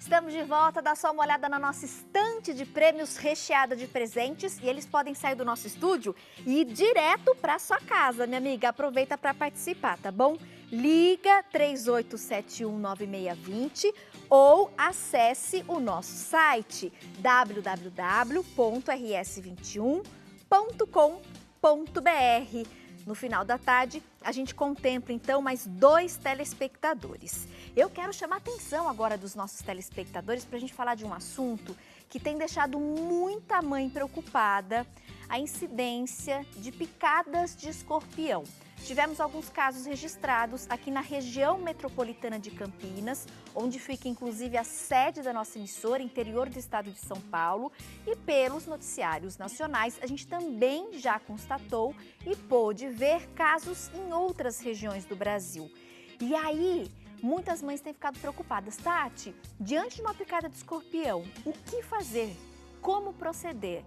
Estamos de volta, dá só uma olhada na nossa estante de prêmios recheada de presentes e eles podem sair do nosso estúdio e ir direto para sua casa, minha amiga. Aproveita para participar, tá bom? Liga 38719620 ou acesse o nosso site www.rs21.com.br. No final da tarde, a gente contempla então mais 2 telespectadores. Eu quero chamar a atenção agora dos nossos telespectadores para a gente falar de um assunto que tem deixado muita mãe preocupada: a incidência de picadas de escorpião. Tivemos alguns casos registrados aqui na região metropolitana de Campinas, onde fica inclusive a sede da nossa emissora, interior do estado de São Paulo, e pelos noticiários nacionais a gente também já constatou e pôde ver casos em outras regiões do Brasil. E aí, muitas mães têm ficado preocupadas. Tati, diante de uma picada de escorpião, o que fazer? Como proceder?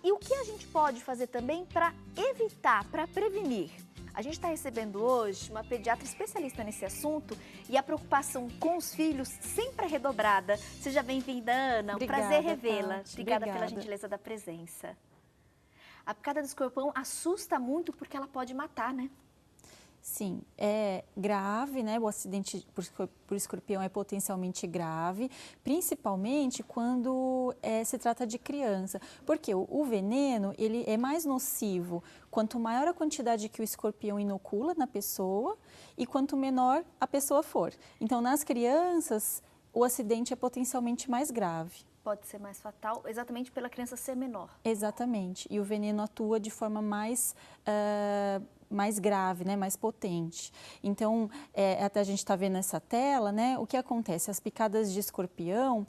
E o que a gente pode fazer também para evitar, para prevenir? A gente está recebendo hoje uma pediatra especialista nesse assunto e a preocupação com os filhos sempre é redobrada. Seja bem-vinda, Ana. Obrigada, prazer revê-la. Tati. Obrigada pela gentileza da presença. A picada do escorpião assusta muito porque ela pode matar, né? Sim, é grave, né? O acidente por escorpião é potencialmente grave, principalmente quando se trata de criança, porque o veneno ele é mais nocivo quanto maior a quantidade que o escorpião inocula na pessoa e quanto menor a pessoa for. Então, nas crianças, o acidente é potencialmente mais grave. Pode ser mais fatal, exatamente pela criança ser menor. Exatamente, e o veneno atua de forma mais grave, né, mais potente. Então, até a gente está vendo essa tela, né, o que acontece? As picadas de escorpião,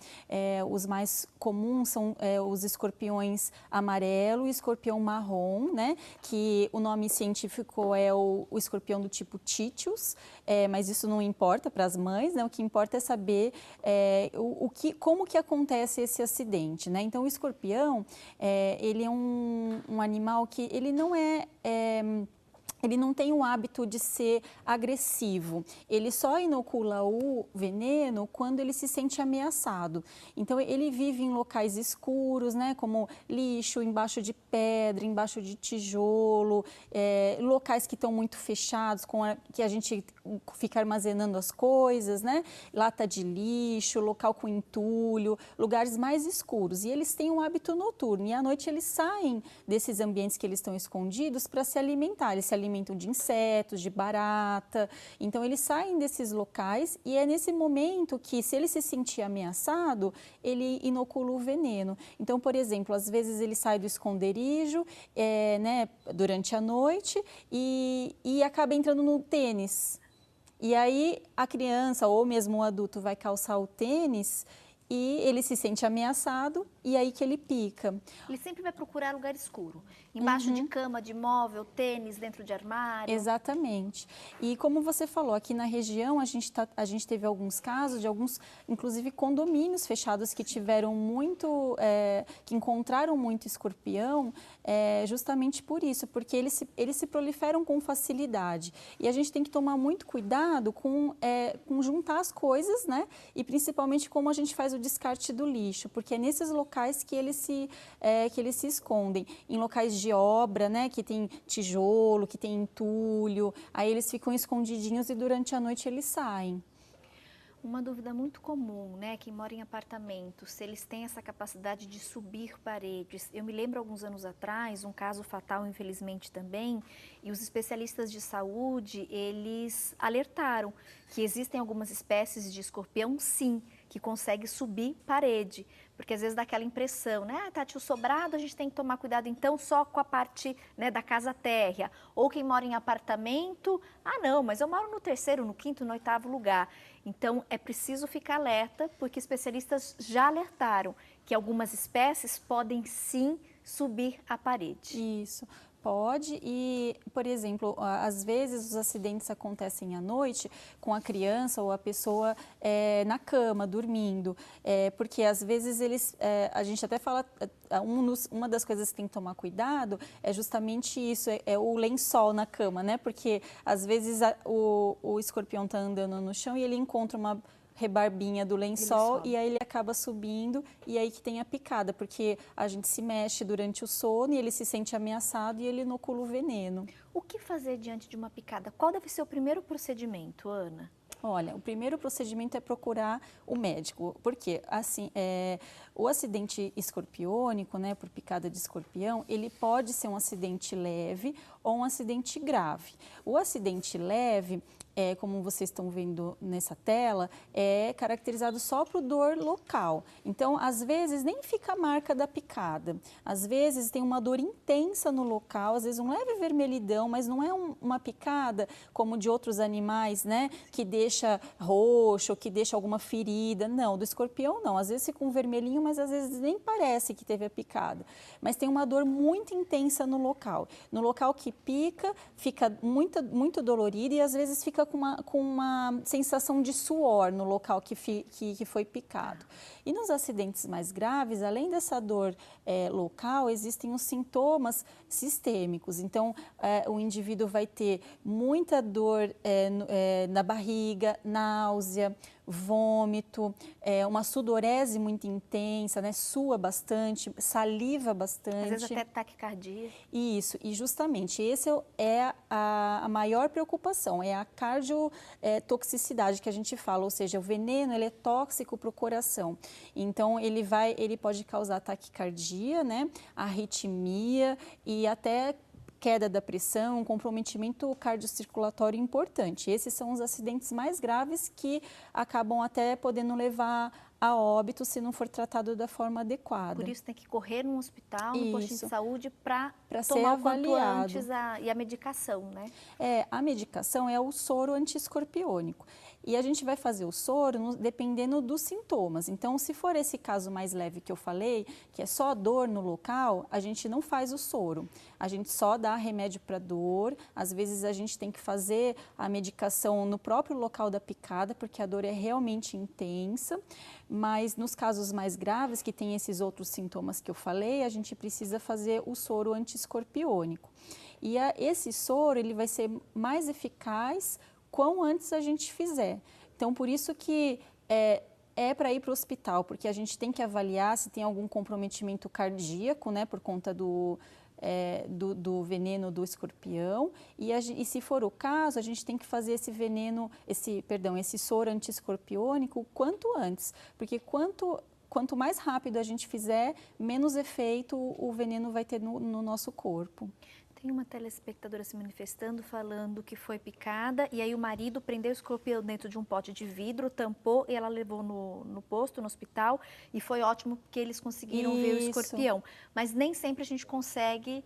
os mais comuns são os escorpiões amarelo e escorpião marrom, né, que o nome científico é o escorpião do tipo Títius, mas isso não importa para as mães, né, o que importa é saber como que acontece esse acidente, né. Então, o escorpião, ele é um animal que ele não ele não tem o hábito de ser agressivo, ele só inocula o veneno quando ele se sente ameaçado. Então, ele vive em locais escuros, né, como lixo, embaixo de pedra, embaixo de tijolo, locais que estão muito fechados, que a gente fica armazenando as coisas, né, lata de lixo, local com entulho, lugares mais escuros. E eles têm um hábito noturno, e à noite eles saem desses ambientes que eles estão escondidos para se alimentar. Eles se alimentam de insetos, de barata. Então, eles saem desses locais e é nesse momento que, se ele se sentir ameaçado, ele inocula o veneno. Então, por exemplo, às vezes ele sai do esconderijo né, durante a noite e acaba entrando no tênis. E aí, a criança ou mesmo o adulto vai calçar o tênis e ele se sente ameaçado e aí que ele pica. Ele sempre vai procurar lugar escuro, embaixo de cama, de móvel, tênis, dentro de armário. Exatamente. E como você falou, aqui na região a gente teve alguns casos de alguns, inclusive, condomínios fechados que tiveram que encontraram muito escorpião, justamente por isso, porque eles se proliferam com facilidade. E a gente tem que tomar muito cuidado com juntar as coisas, né? E principalmente como a gente faz o descarte do lixo, porque é nesses locais que eles se escondem, em locais de obra, né, que tem tijolo, que tem entulho, aí eles ficam escondidinhos e durante a noite eles saem. Uma dúvida muito comum, né, quem mora em apartamento, se eles têm essa capacidade de subir paredes. Eu me lembro alguns anos atrás, um caso fatal, infelizmente também, e os especialistas de saúde, eles alertaram que existem algumas espécies de escorpião, sim, que consegue subir parede, porque às vezes dá aquela impressão, né? Ah, Tati, o sobrado a gente tem que tomar cuidado então só com a parte, né, da casa térrea, ou quem mora em apartamento, não, mas eu moro no 3º, no 5º, no 8º lugar. Então é preciso ficar alerta, porque especialistas já alertaram que algumas espécies podem sim subir a parede. Isso. Pode e, por exemplo, às vezes os acidentes acontecem à noite com a criança ou a pessoa na cama, dormindo, porque às vezes a gente até fala, uma das coisas que tem que tomar cuidado é justamente isso, é o lençol na cama, né? Porque às vezes o escorpião está andando no chão e ele encontra rebarbinha do lençol e aí ele acaba subindo e aí que tem a picada, porque a gente se mexe durante o sono e ele se sente ameaçado e ele inocula o veneno. O que fazer diante de uma picada? Qual deve ser o primeiro procedimento, Ana? Olha, o primeiro procedimento é procurar o médico, porque assim, o acidente escorpiônico, né, por picada de escorpião, ele pode ser um acidente leve ou um acidente grave. O acidente leve, como vocês estão vendo nessa tela, é caracterizado só por dor local. Então, às vezes, nem fica a marca da picada. Às vezes, tem uma dor intensa no local, às vezes um leve vermelhidão, mas não é uma picada como de outros animais, né, que deixa roxo, que deixa alguma ferida. Não, do escorpião não. Às vezes fica um vermelhinho, mas às vezes nem parece que teve a picada. Mas tem uma dor muito intensa no local. No local que pica, fica muito dolorido e às vezes fica com uma sensação de suor no local que foi picado. E nos acidentes mais graves, além dessa dor local, existem os sintomas sistêmicos. Então, o indivíduo vai ter muita dor na barriga, náusea, vômito, uma sudorese muito intensa, né? Sua bastante, saliva bastante. Às vezes até taquicardia. Isso, e justamente esse é a maior preocupação, é a cardiotoxicidade que a gente fala, ou seja, o veneno ele é tóxico para o coração. Então ele pode causar taquicardia, né? Arritmia e até queda da pressão, um comprometimento cardiocirculatório importante. Esses são os acidentes mais graves que acabam até podendo levar a óbito se não for tratado da forma adequada. Por isso tem que correr no hospital, no postinho de saúde para ser tomar avaliado. O quanto antes e a medicação, né? A medicação é o soro antiescorpiônico. E a gente vai fazer o soro dependendo dos sintomas. Então, se for esse caso mais leve que eu falei, que é só dor no local, a gente não faz o soro. A gente só dá remédio para dor. Às vezes a gente tem que fazer a medicação no próprio local da picada, porque a dor é realmente intensa. Mas nos casos mais graves, que tem esses outros sintomas que eu falei, a gente precisa fazer o soro antiescorpiônico. E esse soro ele vai ser mais eficaz quão antes a gente fizer. Então, por isso que é para ir para o hospital, porque a gente tem que avaliar se tem algum comprometimento cardíaco, né, por conta do veneno do escorpião. E se for o caso, a gente tem que fazer esse soro antiescorpiônico o quanto antes, porque quanto mais rápido a gente fizer, menos efeito o veneno vai ter no nosso corpo. Tem uma telespectadora se manifestando, falando que foi picada e aí o marido prendeu o escorpião dentro de um pote de vidro, tampou e ela levou no posto, no hospital, e foi ótimo porque eles conseguiram ver o escorpião. Mas nem sempre a gente consegue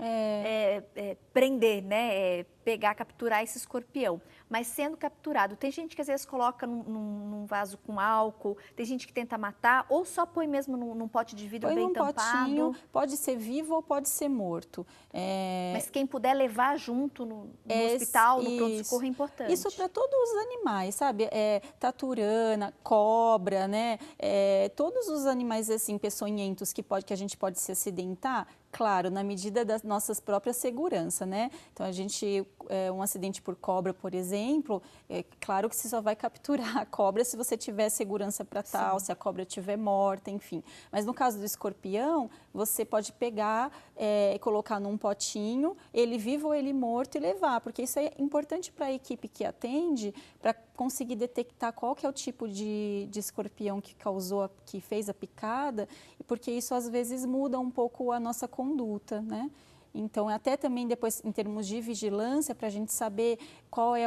prender, né? Pegar, capturar esse escorpião. Mas sendo capturado, tem gente que às vezes coloca num vaso com álcool, tem gente que tenta matar ou só põe mesmo num pote de vidro bem tampado. Potinho, pode ser vivo ou pode ser morto. Mas quem puder levar junto no hospital, no pronto-socorro é importante. Isso para todos os animais, sabe? Taturana, cobra, né? Todos os animais assim, peçonhentos que a gente pode se acidentar, claro, na medida da nossa própria segurança, né? Então, um acidente por cobra, por exemplo, claro que você só vai capturar a cobra se você tiver segurança para tal, se a cobra estiver morta, enfim. Mas no caso do escorpião, você pode pegar e colocar num potinho, ele vivo ou ele morto e levar, porque isso é importante para a equipe que atende, para conseguir detectar qual que é o tipo de escorpião que fez a picada, porque isso às vezes muda um pouco a nossa conduta, né? Então, até também depois, em termos de vigilância, para a gente saber qual é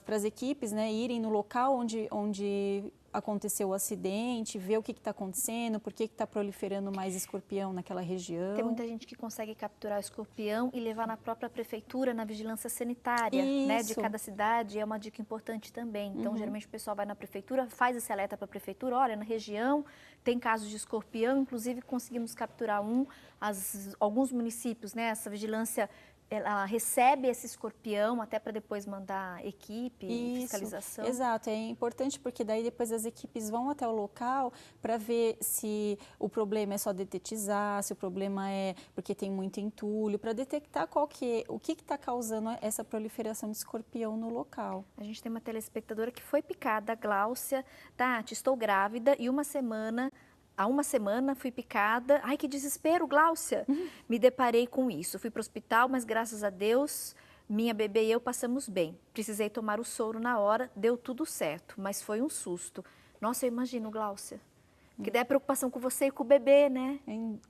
para as equipes, né, irem no local onde aconteceu o acidente, ver o que está acontecendo, por que está proliferando mais escorpião naquela região. Tem muita gente que consegue capturar o escorpião e levar na própria prefeitura, na vigilância sanitária, né, de cada cidade, é uma dica importante também. Então, geralmente o pessoal vai na prefeitura, faz esse alerta para a prefeitura, olha, na região tem casos de escorpião, inclusive conseguimos capturar alguns municípios, né, essa vigilância ela recebe esse escorpião até para depois mandar equipe, fiscalização? Exato, é importante porque daí depois as equipes vão até o local para ver se o problema é só detetizar, se o problema é porque tem muito entulho, para detectar o que está causando essa proliferação de escorpião no local. A gente tem uma telespectadora que foi picada, Gláucia. Tati, estou grávida e há uma semana fui picada. Ai, que desespero, Gláucia! Me deparei com isso. Fui para o hospital, mas graças a Deus, minha bebê e eu passamos bem. Precisei tomar o soro na hora, deu tudo certo, mas foi um susto. Nossa, eu imagino, Gláucia. Que daí é preocupação com você e com o bebê, né?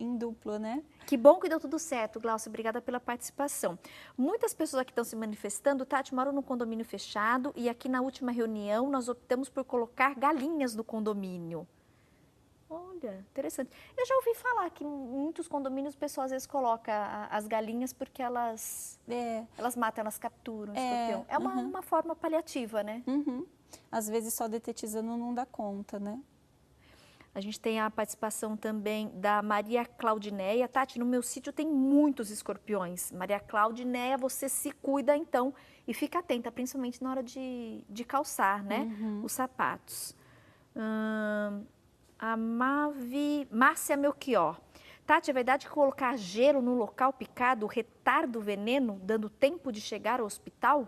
Em duplo, né? Que bom que deu tudo certo, Gláucia. Obrigada pela participação. Muitas pessoas aqui estão se manifestando. Tati, moro num condomínio fechado e aqui na última reunião nós optamos por colocar galinhas no condomínio. Olha, interessante. Eu já ouvi falar que em muitos condomínios o pessoal às vezes coloca as galinhas porque elas matam, elas capturam o escorpião. É uma forma paliativa, né? Às vezes só detetizando não dá conta, né? A gente tem a participação também da Maria Claudineia. Tati, no meu sítio tem muitos escorpiões. Maria Claudineia, você se cuida então e fica atenta, principalmente na hora de calçar, né? Os sapatos. A Márcia Melchior. Tati, é verdade que colocar gelo no local picado retarda o veneno, dando tempo de chegar ao hospital?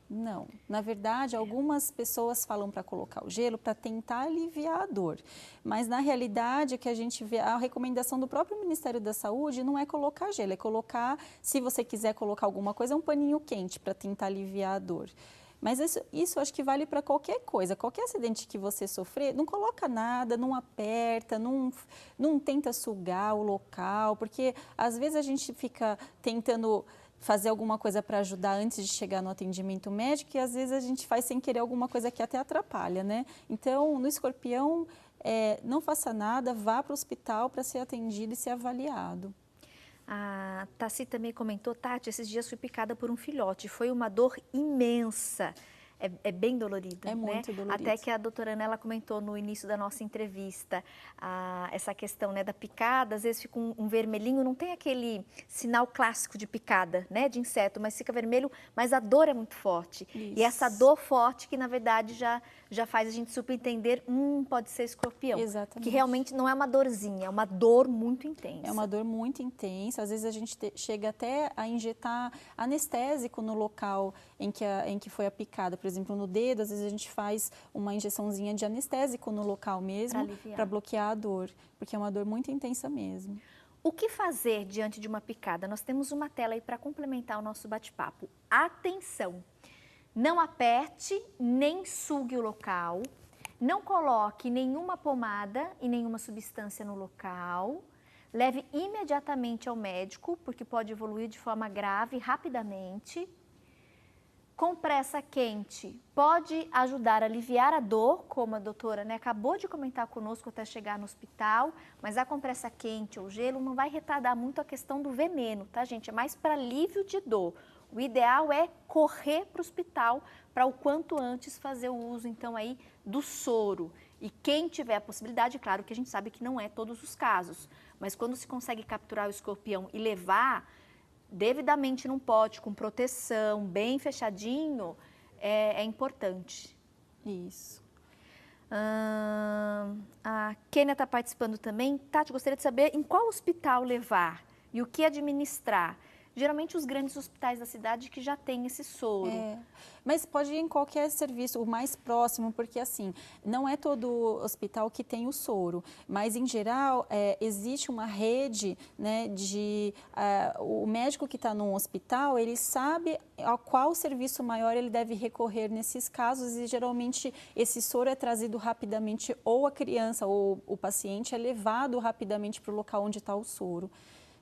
Não, na verdade, algumas pessoas falam para colocar o gelo para tentar aliviar a dor, mas na realidade o que a gente vê, a recomendação do próprio Ministério da Saúde não é colocar gelo, é colocar, se você quiser colocar alguma coisa, um paninho quente para tentar aliviar a dor. Mas isso acho que vale para qualquer coisa, qualquer acidente que você sofrer, não coloca nada, não aperta, não tenta sugar o local, porque às vezes a gente fica tentando fazer alguma coisa para ajudar antes de chegar no atendimento médico e às vezes a gente faz sem querer alguma coisa que até atrapalha, né? Então, no escorpião, não faça nada, vá para o hospital para ser atendido e ser avaliado. A Tassi também comentou, Tati, esses dias fui picada por um filhote, foi uma dor imensa. É bem dolorido, né? Muito dolorido. Até que a doutora Ana, ela comentou no início da nossa entrevista, essa questão, né, da picada, às vezes fica um vermelhinho, não tem aquele sinal clássico de picada, né, de inseto, mas fica vermelho, mas a dor é muito forte. Isso. E essa dor forte que, na verdade, já faz a gente subentender, pode ser escorpião. Exatamente. Que realmente não é uma dorzinha, é uma dor muito intensa. É uma dor muito intensa, às vezes a gente chega até a injetar anestésico no local em que foi a picada. Por exemplo, no dedo, às vezes a gente faz uma injeçãozinha de anestésico no local mesmo, para bloquear a dor, porque é uma dor muito intensa mesmo. O que fazer diante de uma picada? Nós temos uma tela aí para complementar o nosso bate-papo. Atenção! Não aperte nem sugue o local, não coloque nenhuma pomada e nenhuma substância no local. Leve imediatamente ao médico, porque pode evoluir de forma grave rapidamente. Compressa quente pode ajudar a aliviar a dor, como a doutora, né, acabou de comentar conosco até chegar no hospital, mas a compressa quente ou gelo não vai retardar muito a questão do veneno, tá, gente? É mais para alívio de dor. O ideal é correr para o hospital para o quanto antes fazer o uso, então, aí do soro. E quem tiver a possibilidade, claro que a gente sabe que não é todos os casos, mas quando se consegue capturar o escorpião e levar devidamente num pote, com proteção, bem fechadinho, é importante. Isso. A Kênia está participando também. Tati, gostaria de saber em qual hospital levar e o que administrar. Geralmente os grandes hospitais da cidade que já têm esse soro. Mas pode ir em qualquer serviço, o mais próximo, porque assim, não é todo hospital que tem o soro, mas em geral existe uma rede, né, o médico que está num hospital, ele sabe a qual serviço maior ele deve recorrer nesses casos e geralmente esse soro é trazido rapidamente ou a criança ou o paciente é levado rapidamente para o local onde está o soro.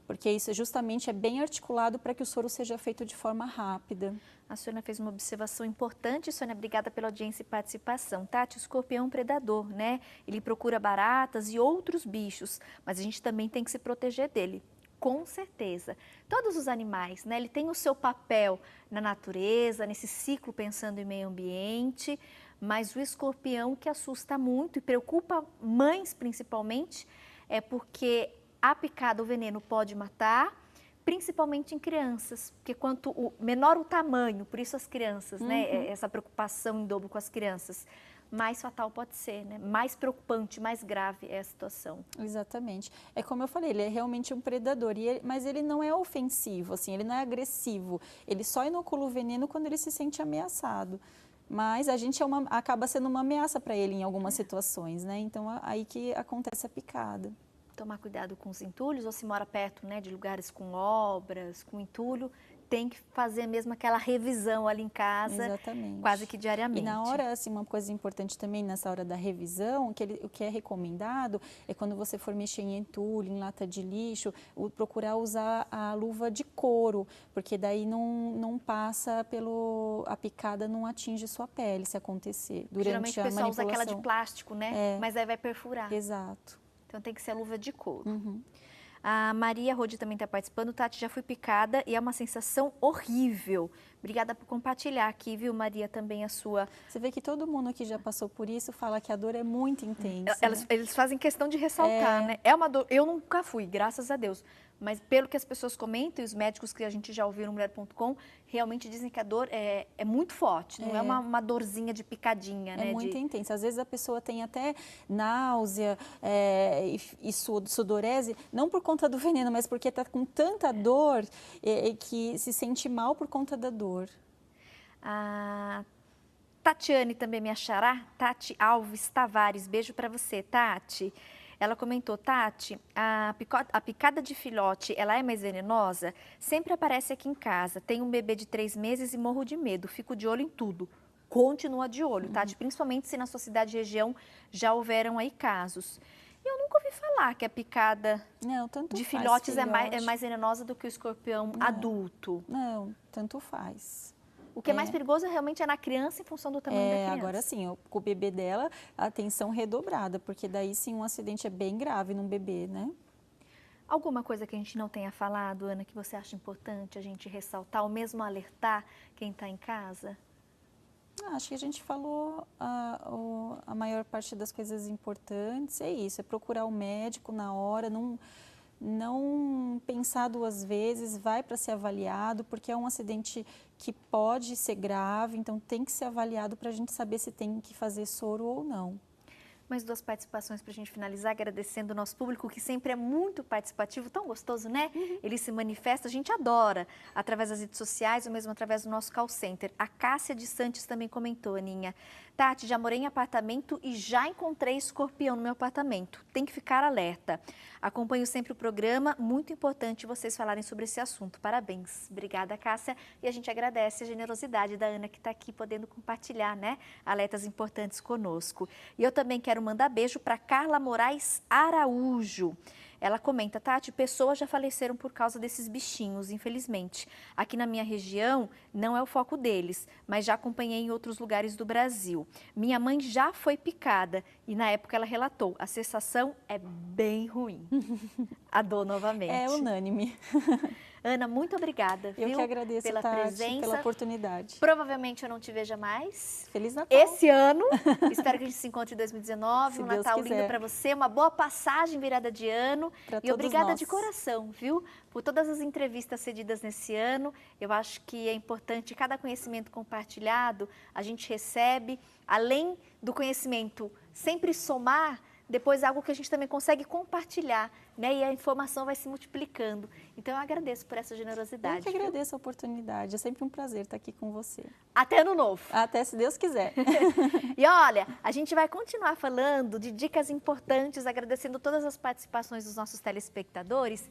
Porque isso justamente é bem articulado para que o soro seja feito de forma rápida. A Sônia fez uma observação importante. Sônia, obrigada pela audiência e participação. Tati, o escorpião é um predador, né? Ele procura baratas e outros bichos, mas a gente também tem que se proteger dele. Com certeza. Todos os animais, né? Ele tem o seu papel na natureza, nesse ciclo pensando em meio ambiente, mas o escorpião que assusta muito e preocupa mães principalmente, é porque a picada, o veneno pode matar, principalmente em crianças, porque quanto menor o tamanho, por isso as crianças, né, essa preocupação em dobro com as crianças, mais fatal pode ser, né? Mais preocupante, mais grave é a situação. Exatamente. É como eu falei, ele é realmente um predador, mas ele não é ofensivo, assim, ele não é agressivo. Ele só inocula o veneno quando ele se sente ameaçado. Mas a gente acaba sendo uma ameaça para ele em algumas situações, né? Então, aí que acontece a picada. Tomar cuidado com os entulhos, ou se mora perto, né, de lugares com obras, com entulho, tem que fazer mesmo aquela revisão ali em casa, exatamente, quase que diariamente. E na hora, assim, uma coisa importante também nessa hora da revisão, o que é recomendado é quando você for mexer em entulho, em lata de lixo, procurar usar a luva de couro, porque daí não passa a picada não atinge sua pele se acontecer durante Geralmente a manipulação. Geralmente o pessoal usa aquela de plástico, né? Mas aí vai perfurar. Exato. Então tem que ser a luva de couro. A Maria Rodi também está participando. Tati, já fui picada e é uma sensação horrível. Obrigada por compartilhar aqui, viu, Maria, também a sua... Você vê que todo mundo que já passou por isso fala que a dor é muito intensa. Eles fazem questão de ressaltar, né? É uma dor... Eu nunca fui, graças a Deus. Mas pelo que as pessoas comentam, e os médicos que a gente já ouviu no Mulher.com, realmente dizem que a dor é muito forte, não é uma dorzinha de picadinha, né? É muito intensa. Às vezes a pessoa tem até náusea e sudorese, não por conta do veneno, mas porque está com tanta dor que se sente mal por conta da dor. A Tatiane também me achará, Tati Alves Tavares, beijo para você, Tati. Ela comentou, Tati, a picada de filhote, ela é mais venenosa? Sempre aparece aqui em casa. Tenho um bebê de 3 meses e morro de medo. Fico de olho em tudo. Continua de olho, Tati, principalmente se na sua cidade e região já houveram aí casos. Eu nunca ouvi falar que a picada de filhotes é mais venenosa do que o escorpião adulto. Não, tanto faz. O que é mais perigoso realmente é na criança em função do tamanho da criança. Agora sim, com o bebê dela, a atenção redobrada, porque daí sim um acidente é bem grave num bebê, né? Alguma coisa que a gente não tenha falado, Ana, que você acha importante a gente ressaltar, ou mesmo alertar quem está em casa? Acho que a gente falou a maior parte das coisas importantes, é isso, é procurar o médico na hora, não pensar 2 vezes, vai para ser avaliado, porque é um acidente que pode ser grave, então tem que ser avaliado para a gente saber se tem que fazer soro ou não. Mais 2 participações para a gente finalizar, agradecendo o nosso público, que sempre é muito participativo, tão gostoso, né? Ele se manifesta, a gente adora, através das redes sociais ou mesmo através do nosso call center. A Cássia de Santos também comentou, Aninha. Tati, já morei em apartamento e já encontrei escorpião no meu apartamento. Tem que ficar alerta. Acompanho sempre o programa, muito importante vocês falarem sobre esse assunto. Parabéns. Obrigada, Cássia. E a gente agradece a generosidade da Ana que está aqui podendo compartilhar, né, alertas importantes conosco. E eu também quero mandar beijo para Carla Moraes Araújo. Ela comenta, Tati, pessoas já faleceram por causa desses bichinhos, infelizmente. Aqui na minha região não é o foco deles, mas já acompanhei em outros lugares do Brasil. Minha mãe já foi picada e na época ela relatou, a sensação é bem ruim. A dor novamente. É unânime. Ana, muito obrigada, Eu viu? que agradeço, pela Tati, presença, pela oportunidade. Provavelmente eu não te veja mais. Feliz Natal. Esse ano. Espero que a gente se encontre em 2019. Um Deus Natal quiser. lindo para você, uma boa passagem virada de ano. Pra E todos obrigada nós. de coração, viu? Por todas as entrevistas cedidas nesse ano. Eu acho que é importante, cada conhecimento compartilhado, a gente recebe, além do conhecimento, sempre somar, depois algo que a gente também consegue compartilhar, né? E a informação vai se multiplicando. Então eu agradeço por essa generosidade. Eu que agradeço a oportunidade, é sempre um prazer estar aqui com você. Até ano novo. Até se Deus quiser. E olha, a gente vai continuar falando de dicas importantes, agradecendo todas as participações dos nossos telespectadores.